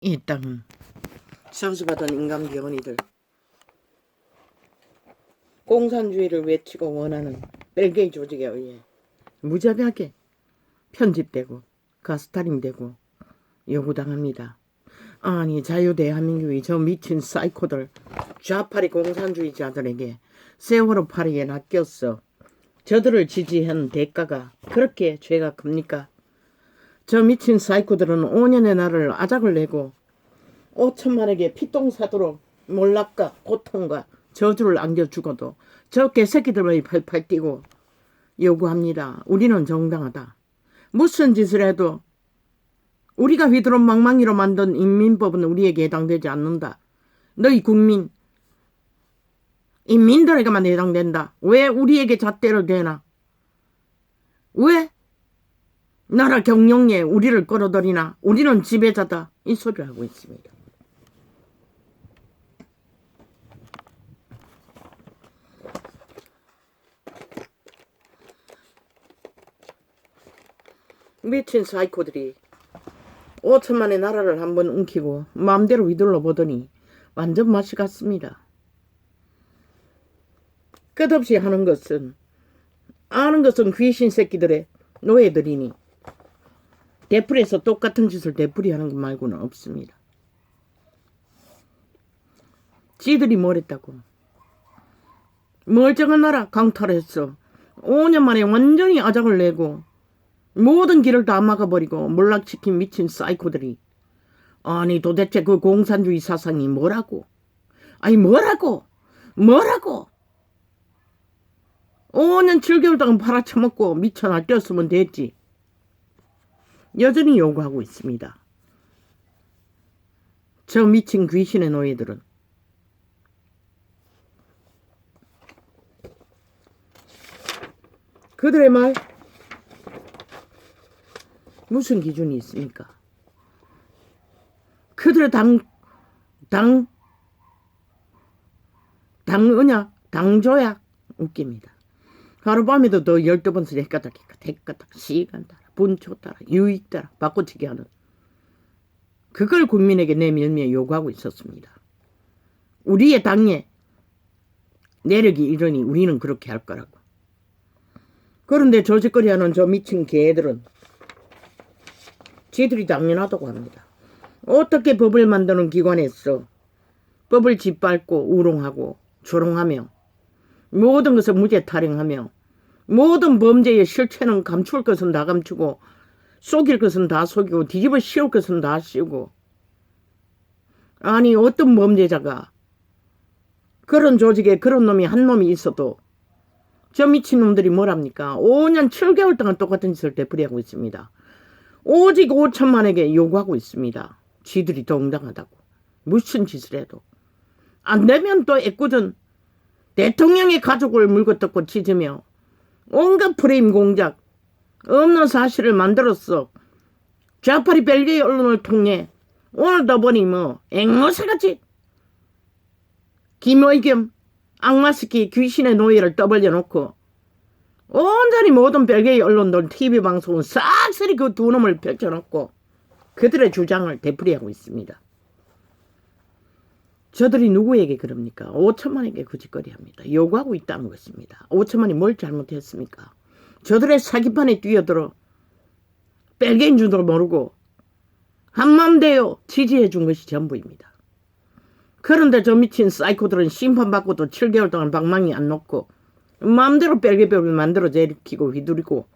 이 땅은 선수받은 인간병원이들 공산주의를 외치고 원하는 벨기에 조직에 의해 무자비하게 편집되고 가스타링되고 요구당합니다. 아니 자유대한민국이 저 미친 사이코들 좌파리 공산주의자들에게 세월호 파리에 낚였어. 저들을 지지한 대가가 그렇게 죄가 큽니까? 저 미친 사이코들은 5년의 나를 아작을 내고 5천만에게 피똥사도록 몰락과 고통과 저주를 안겨 죽어도 저 개새끼들의 팔팔 뛰고 요구합니다. 우리는 정당하다. 무슨 짓을 해도 우리가 휘두른 망망이로 만든 인민법은 우리에게 해당되지 않는다. 너희 국민, 인민들에게만 해당된다. 왜 우리에게 잣대를 대나? 왜 나라 경영에 우리를 끌어들이나? 우리는 지배자다. 이 소리를 하고 있습니다. 미친 사이코들이 5천만의 나라를 한번 움키고 마음대로 휘둘러 보더니 완전 맛이 갔습니다. 끝없이 하는 것은 아는 것은 귀신 새끼들의 노예들이니 되풀이해서 똑같은 짓을 되풀이하는 것 말고는 없습니다. 지들이 뭘 했다고? 멀쩡한 나라 강탈했어. 5년 만에 완전히 아작을 내고 모든 길을 다 막아버리고 몰락시킨 미친 사이코들이 아니 도대체 그 공산주의 사상이 뭐라고? 아니 뭐라고? 5년 7개월 동안 팔아쳐먹고 미쳐 날뛰었으면 됐지. 여전히 요구하고 있습니다. 저 미친 귀신의 노예들은 그들의 말 무슨 기준이 있습니까? 그들의 당은약, 당조약 웃깁니다. 하룻밤에도 더 12번씩 헷가닥 시간 따라 분초 따라 유익 따라 바꿔치기 하는 그걸 국민에게 내밀며 요구하고 있었습니다. 우리의 당에 내력이 이러니 우리는 그렇게 할 거라고. 그런데 저짓거리하는 저 미친 개들은 지들이 당연하다고 합니다. 어떻게 법을 만드는 기관에서 법을 짓밟고 우롱하고 조롱하며 모든 것을 무죄 타령하며 모든 범죄의 실체는 감출 것은 다 감추고 속일 것은 다 속이고 뒤집어 씌울 것은 다 씌우고 아니 어떤 범죄자가 그런 조직에 그런 놈이 한 놈이 있어도 저 미친놈들이 뭐랍니까? 5년 7개월 동안 똑같은 짓을 되풀이하고 있습니다. 오직 5천만에게 요구하고 있습니다. 지들이 정당하다고. 무슨 짓을 해도. 안 되면 또 애꿎은 대통령의 가족을 물고 뜯고 찢으며 온갖 프레임 공작, 없는 사실을 만들었어. 좌파리 벨기에 언론을 통해 오늘도 보니 앵무새같이 김의겸 악마스키 귀신의 노예를 떠벌려 놓고 온전히 모든 벨기에 언론들 TV방송은 싹쓸이 그 두 놈을 펼쳐놓고 그들의 주장을 되풀이하고 있습니다. 저들이 누구에게 그럽니까? 5천만에게 그 짓거리 합니다. 요구하고 있다는 것입니다. 5천만이 뭘 잘못했습니까? 저들의 사기판에 뛰어들어 벨기에인 줄도 모르고 한마음 되어 지지해 준 것이 전부입니다. 그런데 저 미친 사이코들은 심판받고도 7개월 동안 방망이 안 놓고 마음대로 벨기에법을 만들어 제리키고 휘두르고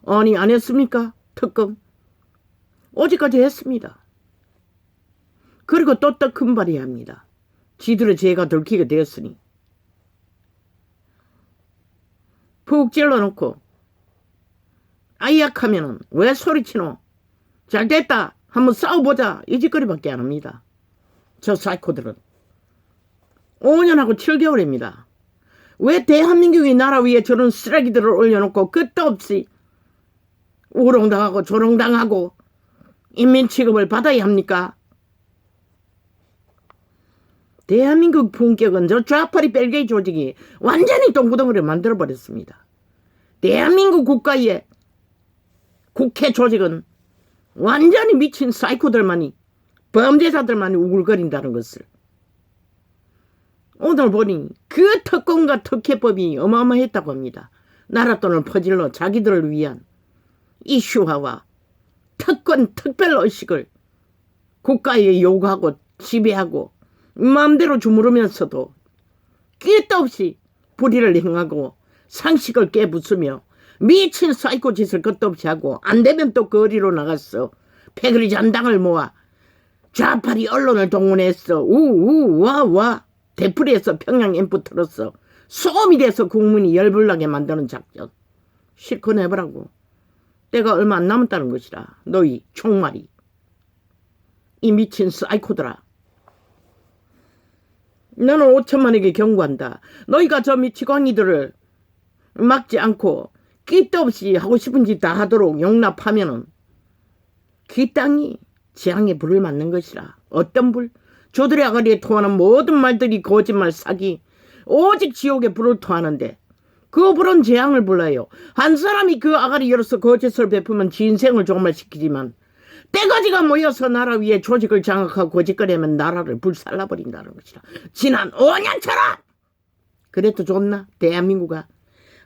아니 안 했습니까? 특검 어제까지 했습니다. 그리고 또 큰발이야 합니다. 지들의 죄가 들키게 되었으니 푹 찔러놓고 아이약하면은 왜 소리치노? 잘됐다 한번 싸워보자 이 짓거리밖에 안 합니다. 저 사이코들은 5년하고 7개월입니다. 왜 대한민국이 나라 위에 저런 쓰레기들을 올려놓고 끝도 없이 우롱당하고 조롱당하고 인민 취급을 받아야 합니까? 대한민국 품격은 저 좌파리 벨기에 조직이 완전히 똥구덩이를 만들어버렸습니다. 대한민국 국가의 국회 조직은 완전히 미친 사이코들만이 범죄자들만 우글거린다는 것을. 오늘 보니 그 특권과 특혜법이 어마어마했다고 합니다. 나라 돈을 퍼질러 자기들을 위한 이슈화와 특권 특별의식을 국가에 요구하고 지배하고 마음대로 주무르면서도 끼도 없이 불의를 행하고 상식을 깨부수며 미친 사이코 짓을 끝도 없이 하고 안되면 또 거리로 나갔어. 패거리 잔당을 모아 좌파리 언론을 동원했어. 우와와 대풀이에서 평양 앰프 틀었어. 소음이 돼서 국민이 열불나게 만드는 작전. 실컷 해보라고. 때가 얼마 안 남았다는 것이라. 너희 총말이. 이 미친 사이코들아. 너는 5천만에게 경고한다. 너희가 저 미치광이들을 막지 않고 끼도 없이 하고 싶은 짓 다 하도록 용납하면은 그 땅이 재앙에 불을 맞는 것이라. 어떤 불? 저들의 아가리에 토하는 모든 말들이 거짓말 사기 오직 지옥에 불을 토하는데 그 불은 재앙을 불러요. 한 사람이 그 아가리 열어서 거짓을 베푸면 지 인생을 종말시키지만 떼거지가 모여서 나라 위에 조직을 장악하고 거짓거리하면 나라를 불살라버린다는 것이라. 지난 5년처럼 그래도 좋나 대한민국아.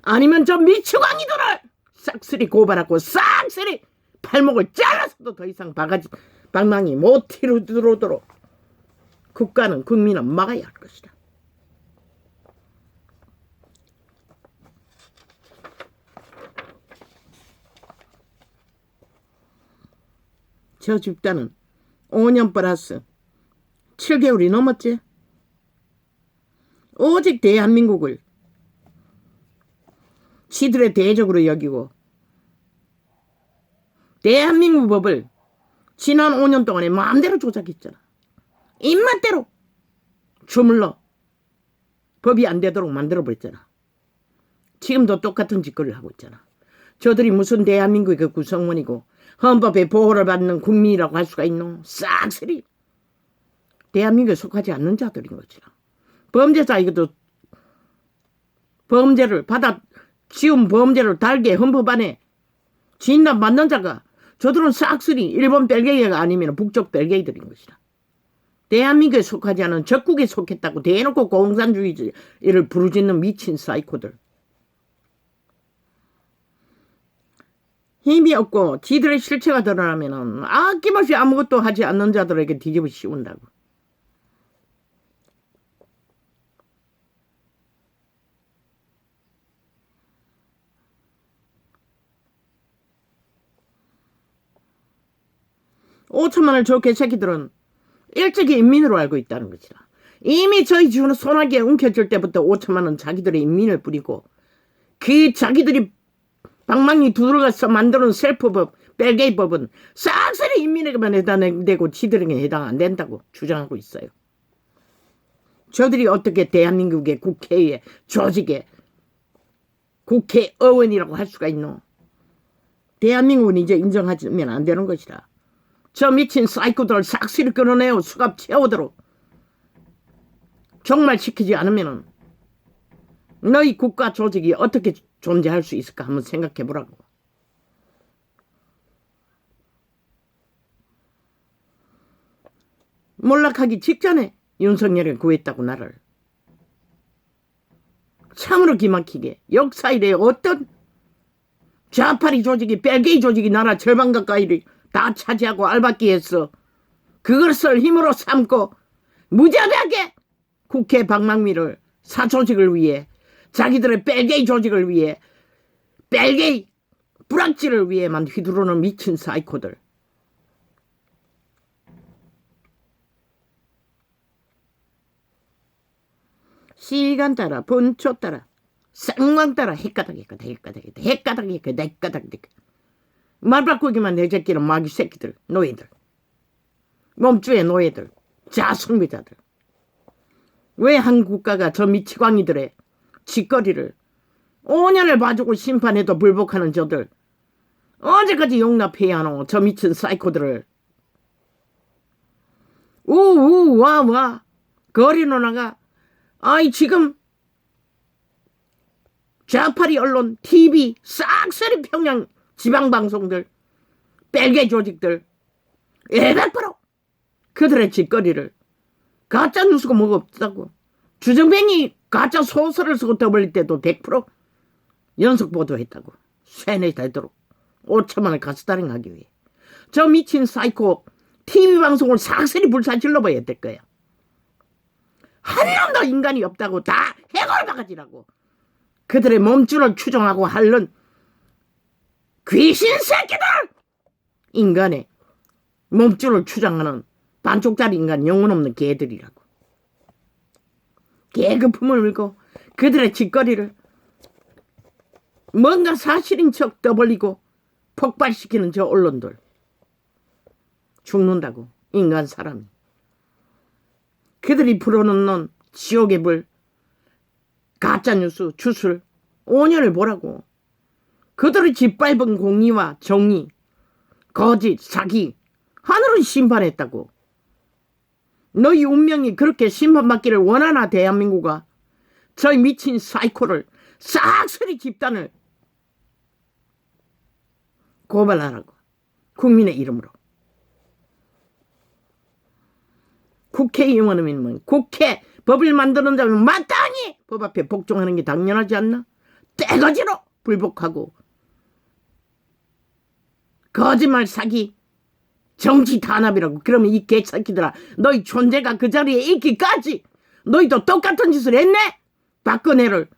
아니면 저 미치광이들을 싹쓸이 고발하고 싹쓸이 팔목을 잘라서도 더 이상 방망이 못 들어오도록 국가는 국민은 막아야 할 것이다. 저 집단은 5년 플러스 7개월이 넘었지. 오직 대한민국을 지들의 대적으로 여기고 대한민국 법을 지난 5년 동안에 마음대로 조작했잖아. 입맛대로 주물러 법이 안 되도록 만들어버렸잖아. 지금도 똑같은 짓거리를 하고 있잖아. 저들이 무슨 대한민국의 그 구성원이고 헌법에 보호를 받는 국민이라고 할 수가 있노? 싹쓸이 대한민국에 속하지 않는 자들인 것이라. 범죄자 이것도 범죄를 받아 지은 범죄를 달게 헌법 안에 진단 받는 자가 저들은 싹쓸이 일본 벨기에가 아니면 북쪽 벨기에들인 것이라. 대한민국에 속하지 않은 적국에 속했다고 대놓고 공산주의를 부르짖는 미친 사이코들. 힘이 없고 지들의 실체가 드러나면 아낌없이 아무것도 하지 않는 자들에게 뒤집어 씌운다고. (5천만을) 저 개새끼들은 일찍이 인민으로 알고 있다는 것이라. 이미 저희 지훈은 소나기에 움켜질 때부터 5천만은 자기들의 인민을 뿌리고 그 자기들이 방망이 두들겨서 만드는 셀프법, 벨게이법은 싹쓸이 인민에게만 해당되고 지들에게 해당 안 된다고 주장하고 있어요. 저들이 어떻게 대한민국의 국회의 조직에 국회의원이라고 할 수가 있노? 대한민국은 이제 인정하면 안 되는 것이라. 저 미친 사이코들을 싹쓸이 끌어내어 수갑 채우도록 종말시키지 않으면 너희 국가 조직이 어떻게 존재할 수 있을까 한번 생각해 보라고. 몰락하기 직전에 윤석열이 구했다고 나를. 참으로 기막히게 역사 이래 어떤 좌파리 조직이 벨게이 조직이 나라 절반 가까이를 다 차지하고 알박기 했어. 그것을 힘으로 삼고 무자비하게 국회 방망미를 사조직을 위해 자기들의 벨게이 조직을 위해 벨게이 불악질을 위해만 휘두르는 미친 사이코들. 시간 따라 분초 따라 쌍광 따라 헷가닥 말 바꾸기만 내 새끼는 마귀 새끼들 노예들 몸주의 노예들 자숙미자들. 왜 한 국가가 저 미치광이들의 짓거리를 5년을 봐주고 심판해도 불복하는 저들 언제까지 용납해야 하노? 저 미친 사이코들을. 우와와 거리로 나가. 아이 지금 좌파리 언론 TV 싹쓸이 평양 지방방송들 벨게 조직들 100% 그들의 짓거리를 가짜 뉴스가 뭐가 없다고. 주정뱅이 가짜 소설을 쓰고 떠벌릴 때도 100% 연속 보도했다고. 세뇌 되도록 5천만 원을 가스다링하기 위해. 저 미친 사이코 TV 방송을 삭슬이 불사질러봐야 될 거야. 한 놈도 인간이 없다고 다 해골바가지라고. 그들의 몸줄을 추종하고 하는 귀신 새끼들! 인간의 몸줄을 추종하는 반쪽짜리 인간 영혼 없는 개들이라고. 개그품을 물고 그들의 짓거리를 뭔가 사실인 척 떠벌리고 폭발시키는 저 언론들. 죽는다고 인간 사람이. 그들이 불어넣는 지옥의 불, 가짜뉴스, 주술 5년을 보라고. 그들의 짓밟은 공의와 정의, 거짓, 사기 하늘은 심판했다고. 너희 운명이 그렇게 심판받기를 원하나 대한민국아. 저희 미친 사이코를 싹쓸이 집단을 고발하라고. 국민의 이름으로. 국회의원이면 국회 법을 만드는 자면 마땅히 법 앞에 복종하는 게 당연하지 않나? 떼거지로 불복하고 거짓말 사기 정치 탄압이라고. 그러면 이 개새끼들아, 너희 존재가 그 자리에 있기까지 너희도 똑같은 짓을 했네. 박근혜를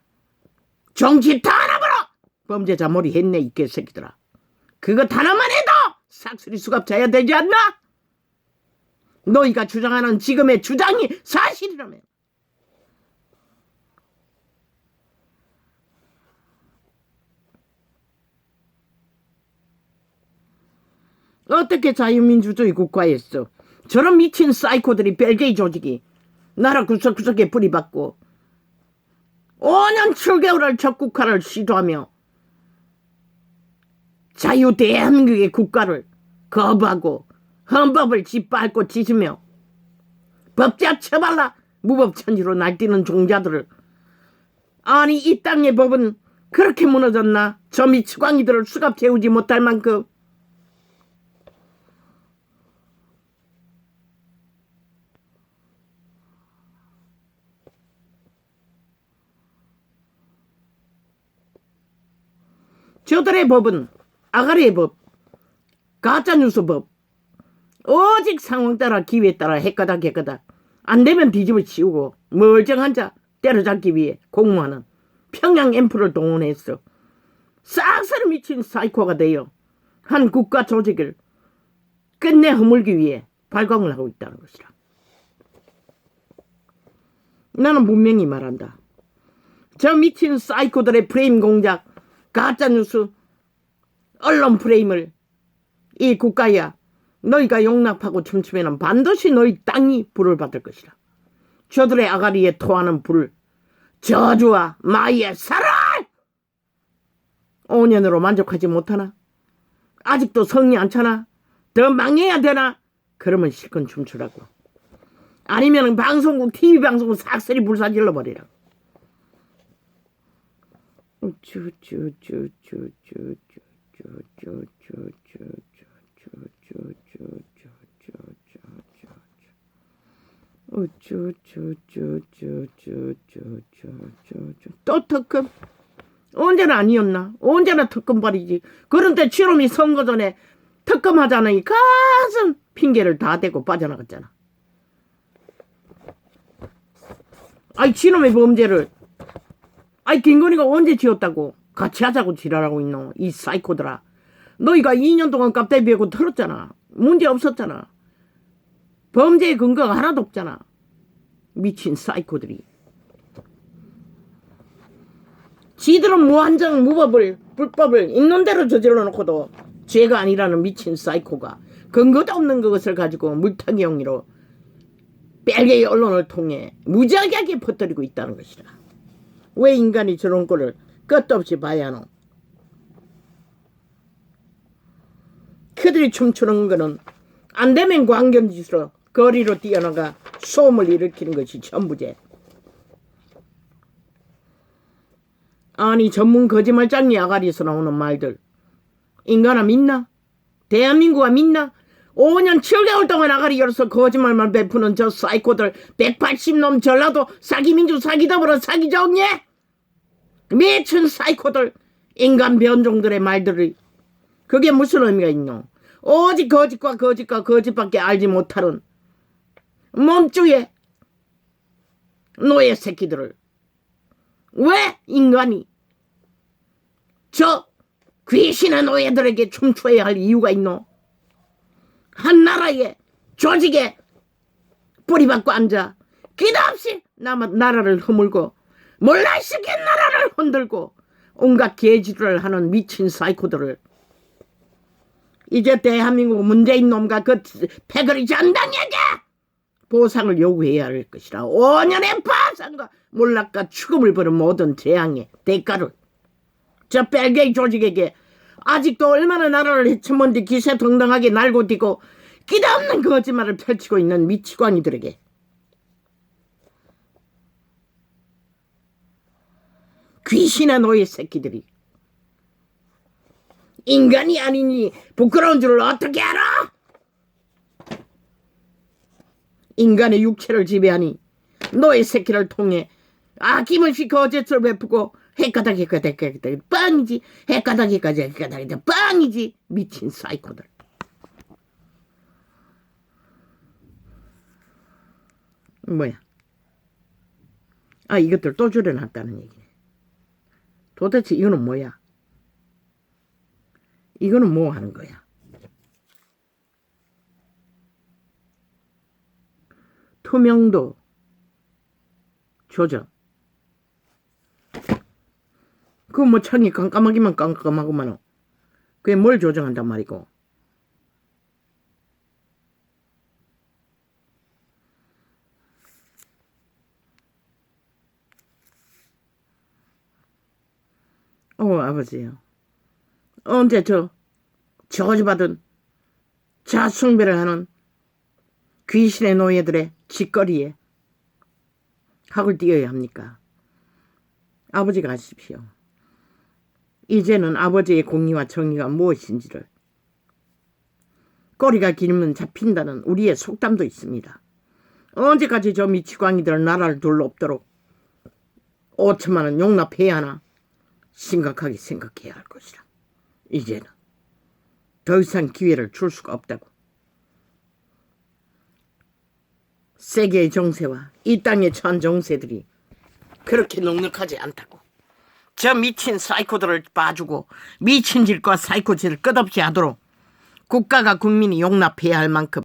정치 탄압으로 범죄자 몰이 했네. 이 개새끼들아. 그거 하나만 해도 싹쓸이 수갑차야 되지 않나? 너희가 주장하는 지금의 주장이 사실이라면. 어떻게 자유민주주의 국가였어? 저런 미친 사이코들이 벨게이 조직이 나라 구석구석에 뿌리박고 5년 7개월을 적국화를 시도하며 자유 대한민국의 국가를 거부하고 헌법을 짓밟고 짖으며 법자 처발라 무법천지로 날뛰는 종자들을. 아니 이 땅의 법은 그렇게 무너졌나? 저 미치광이들을 수갑 채우지 못할 만큼. 저들의 법은 아가리의 법, 가짜뉴스 법, 오직 상황 따라 기회에 따라 헷가닥 안 되면 뒤집어 치우고 멀쩡한 자 때려잡기 위해 공모하는 평양 앰프를 동원했어. 싹쓸이 미친 사이코가 되어 한 국가 조직을 끝내 허물기 위해 발광을 하고 있다는 것이라. 나는 분명히 말한다. 저 미친 사이코들의 프레임 공작, 가짜뉴스, 언론 프레임을 이 국가야 너희가 용납하고 춤추면 반드시 너희 땅이 불을 받을 것이라. 저들의 아가리에 토하는 불, 저주와 마이의 살을 5년으로 만족하지 못하나? 아직도 성이 안 차나? 더 망해야 되나? 그러면 실컷 춤추라고. 아니면 방송국, TV 방송국 싹쓸이 불사질러 버리라고. 또 특검? 언제나 아니었나? 언제나 특검발이지. 그런데 치롬이 선거 전에 특검 하자니 가슴 핑계를 다 대고 빠져나갔잖아. 아이 치롬의 범죄를 아이 김건희가 언제 지었다고 같이 하자고 지랄하고 있노. 이 사이코들아. 너희가 2년 동안 깝다이 비우고 털었잖아. 문제 없었잖아. 범죄의 근거가 하나도 없잖아. 미친 사이코들이. 지들은 무한정 무법을 불법을 있는 대로 저질러 놓고도 죄가 아니라는 미친 사이코가 근거도 없는 그것을 가지고 물타기용으로 벨게이 언론을 통해 무지하게 퍼뜨리고 있다는 것이다. 왜 인간이 저런 꼴을 끝도 없이 봐야 하노? 그들이 춤추는 거는 안 되면 광견짓으로 거리로 뛰어나가 소음을 일으키는 것이 전부제. 아니 전문 거짓말장이 아가리에서 나오는 말들 인간아 믿나? 대한민국아 믿나? 5년 7개월 동안 아가리 열어서 거짓말만 베푸는 저 사이코들 180놈 전라도 사기민주 사기더불어 사기정예 미친 사이코들 인간 변종들의 말들이 그게 무슨 의미가 있노? 오직 거짓과 거짓밖에 알지 못하는 몸주의 노예 새끼들을 왜 인간이 저 귀신의 노예들에게 춤춰야 할 이유가 있노? 한 나라의 조직에 뿌리박고 앉아 기도 없이 나라를 허물고 몰라시게 나라를 흔들고 온갖 개지를 하는 미친 사이코들을 이제 대한민국 문재인 놈과 그 패거리 전당에게 보상을 요구해야 할 것이라. 5년의 파산과 몰락과 죽음을 부른 모든 재앙의 대가를 저 벨게이 조직에게 아직도 얼마나 나라를 헤쳐먼지 기세등등하게 날고 뛰고 기도 없는 거짓말을 펼치고 있는 미치광이들에게 귀신의 노예 새끼들이 인간이 아니니 부끄러운 줄을 어떻게 알아? 인간의 육체를 지배하니 노예 새끼를 통해 아낌없이 거짓을 베푸고 헷가닥 빵이지. 헷가닥 빵이지. 미친 사이코들. 뭐야? 아, 이것들 또 줄여놨다는 얘기네. 도대체 이거는 뭐야? 이거는 뭐 하는 거야? 투명도 조정. 그 뭐 창이 깜깜하기만 깜깜하구만. 그게 뭘 조정한단 말이고. 아버지요. 언제 저주받은 자숭배를 하는 귀신의 노예들의 짓거리에 학을 띄어야 합니까? 아버지가 하십시오. 이제는 아버지의 공의와 정의가 무엇인지를 꼬리가 길면 잡힌다는 우리의 속담도 있습니다. 언제까지 저 미치광이들 나라를 둘러 없도록 5천만 원 용납해야 하나 심각하게 생각해야 할 것이라. 이제는 더 이상 기회를 줄 수가 없다고. 세계의 정세와 이 땅에 처한 정세들이 그렇게 넉넉하지 않다고. 저 미친 사이코들을 봐주고 미친 짓과 사이코 짓을 끝없이 하도록 국가가 국민이 용납해야 할 만큼